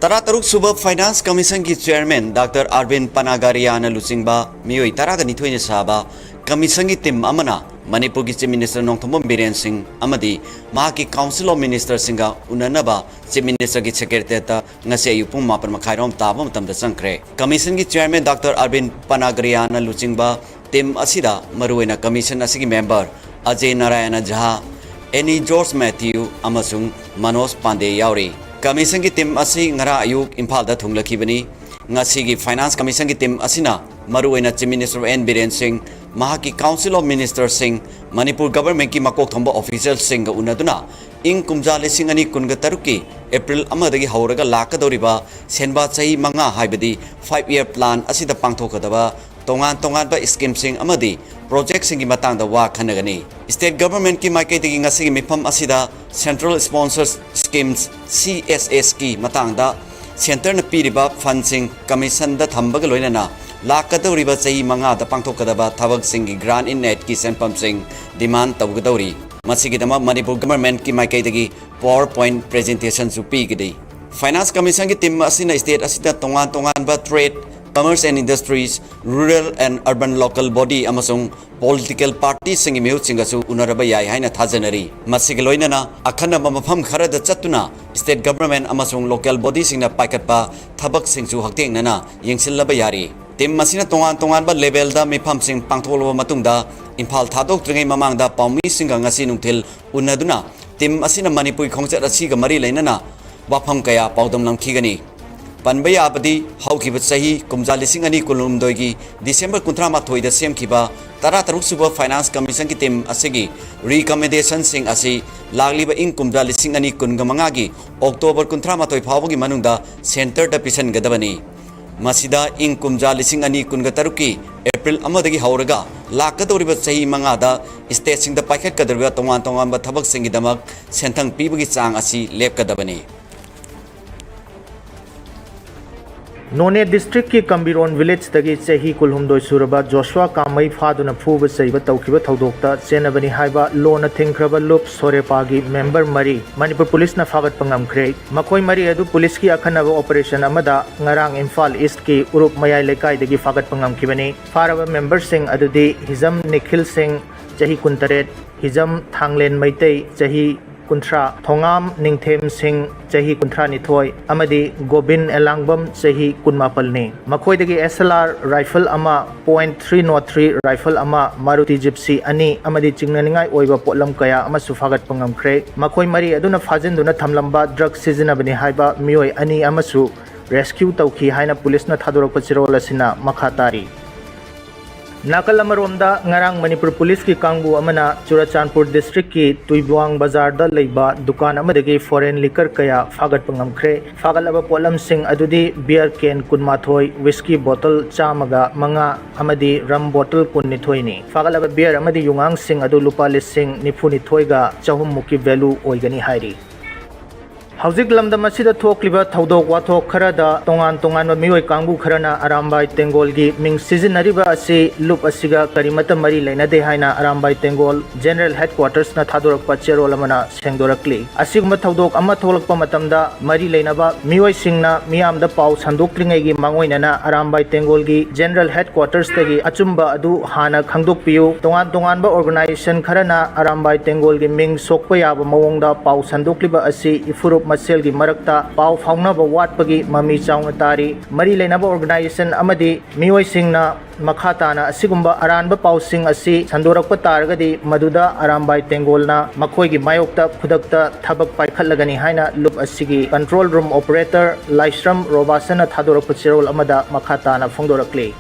तरा तरुक सुबह फाइनेंस कमीशन की चेयरमैन डॉक्टर अरविंद पनागरियाना लुचिंबा मियोई तरागा निथोइने साबा कमीशन की टीम अमना मणिपुर की चीफ मिनिस्टर नोंगथोंबम बीरेन सिंह अमदी महाकी काउंसिल ऑफ मिनिस्टर सिंगा उननबा चीफ मिनिस्टर की secretariat ngasi ayu pung 4 makhairom taba matamda sangkhre commission की चेयरमैन डॉक्टर अरविंद पनागरियाना लुचिंबा टीम असिदा मरुएना कमीशन असigi मेंबर अजय नारायण झा एनी जॉर्ज मैथ्यू अमसुंग मनोज पांडे यावरी कमीशन की टीम असी ngara ayuk इम्फाल दा थुंगलखिबनी ngasi gi finance commission की टीम असिना मरुएना chief minister N Biren Singh महाकी काउंसिल ऑफ मिनिस्टर सिंह मणिपुर गवर्नमेंट की मकोक थोंबा ऑफिशियल सिंह उनदुना इंग कुमजा लिसिंग अनि कुनगा तरुकी एप्रिल अमदगी हौरगा लाकदोरिबा सेनबा चही मंगा हाइबदी 5 year प्लान असिदा पांगथोकदबा तोंगान तोंगान बा स्कीम सिंग अमदी प्रोजेक्ट सिंग की मतंग दा वा खनगनी स्टेट गवर्नमेंट की माइकेतगी ngasi मिफम असिदा सेंट्रल स्पॉन्सर्स स्कीम्स CSS की मतंग दा सेंटर न पीरिबा फंड सिंग कमीशन दा थंबग लोइनना लाकदौरिबा चही मंगा दा पांगथोकदबा थबक सिंग की ग्रांट इन नेट की सेंपम सिंग डिमांड तबगदौरी मसिगिदमा मणिपुर गवर्नमेंट की माइकेतगी पावर पॉइंट प्रेजेंटेशन सु पीगदी फाइनेंस कमीशन की टीम असिना स्टेट असिदा तोंगान तोंगान बा trade commerce and industries rural and urban local body amasung political parties singi mihu singasu unaraba yai haina thajanari masigi loinana akhana mafam khara da chatuna state government amasung local body singna paikatpa thabak singsu hakteng nana yengsilaba yari tim masina tongan tongan ba level da mifam sing pangtholoba matungda imphal thadok tringai mamang da paumi singa ngasi nungthil unaduna tim asina manipur khongchat asiga mari leinana wafam kaya paudam lamkhigani पनबया बदी हौखिब सही कुमजा लिसिंग अनि कुलुमदोगी दिसंबर 18 दा सेमखिबा तरा तरुक सुबह finance commission की team असिगी recommendation सिंग असि लागलिबा इंग कुमजा लिसिंग अनि कुनगमंगा गी अक्टोबर 18 फावगी मनुंगदा सेंटर दा पिसन गदबनी मसिदा इंग कुमजा लिसिंग अनि कुनग तरुकी एप्रिल अमदगी हौरगा लाकदोरिबा सही मंगादा स्टेट सिंग दा पाइखत कदरबा तोंगान तोंगान बा थबक सिंगी दमक सेंथंग पीबगी चांग असि लेपकदबनी नोने डिस्ट्रिक्ट की कंबिरोन विलेज तगी चही कुलहुमदोय सुरबा जोशुआ कामई फादुना फूब चैब तौखिबा थौदोक्ता चेनबनी हाइबा लोन थिंख्रबा लुप सोरेपागी मेंबर मरी मणिपुर पुलिस ना फागत पंगमख्रे मकोय मरी अदु पुलिस की अखनब ऑपरेशन अमदा ngarang इम्फाल ईस्ट की उरुप मयाय लेकाय दगी फागत पंगमखिबनी फारबा मेंबर सिंह अदुदी हिजम निखिल सिंह चही 19 हिजम थांगलेन मैतै चही 19 थोंगाम निंगथेम सिंह चही 19 अमदी गोबिन एलांगबम चही 19 ने मखोयदगी SLR राइफल अमा .303 राइफल अमा मारुति जिप्सी अनि अमदी चिंगननिंगाय ओइबा पोलम कया अमा सुफागत पंगमख्रे मखोय मरी अदुना फाजिनदुना थमलंबा ड्रग सिजनबनी हाइबा मियोय अनि अमसु रेस्क्यू तौखी हाइना पुलिसना थादोरक चिरोल असिना मखा तारी नाकल अमरोमदा ngarang मणिपुर पुलिस की कांगबु अमना चुराचांदपुर डिस्ट्रिक्ट की तुइबवांग बाजार दा लेबा दुकान अमदगी फॉरेन लिकर कया फागत पंगमख्रे फागलब पोलम सिंह अदुदी बियर कैन 19 विस्की बोतल चामगा मंगा अमदी रम बोतल 19 नि फागलब बियर अमदी युंगांग सिंह अदु लुपा लिसिंग 19 गा चहुम मुकी वैल्यू ओइगनी हाइरी हौजिक लमदम असिदा थोक्लिबा थौदोक वाथोक खरदा तोंगान तोंगान मियोय कांगबु खरना अरामबाई तेंगोल की मिंग सिजनरिबा असि लुप असिगा करिमत मरी लेनदे हाइना अरामबाई तेंगोल जनरल हेडक्वार्टर्स ना थादोरक पचेरोल अमना सेंगदोरक्ली असिगम थौदोक अमा थोलक मतमदा मरी लेनबा मियोय सिंगना मियामदा पाउ संदोक्त्रिंगै गी मांगोइनना अरामबाई तेंगोल की जनरल हेडक्वार्टर्स तगी अचुंबा अदु हाना खंगदोकपियु तोंगान तोंगान बा ऑर्गेनाइजेशन खरना अरामबाई तेंगोल की मिंग सोकपा याबा मवोंगदा पाउ संदोक्लिबा असि इफुरुप मसेल की मरकता पाव फाउनब वाटपगी ममी चाउन तारी मरी लेनब ऑर्गेनाइजेशन अमदी मियोय सिंगना मखा ताना असिगुंबा अरानब पाउसिंग असि संदोरक तारगदी मदुदा अरामबाई तेंगोलना मखोय की मायोक्ता खुदक्ता थबक पाइखलगनी हाइना लुप असिगी control room operator Laishram Robason थादोरक चिरोल अमदा मखा ताना फोंदोरक्ली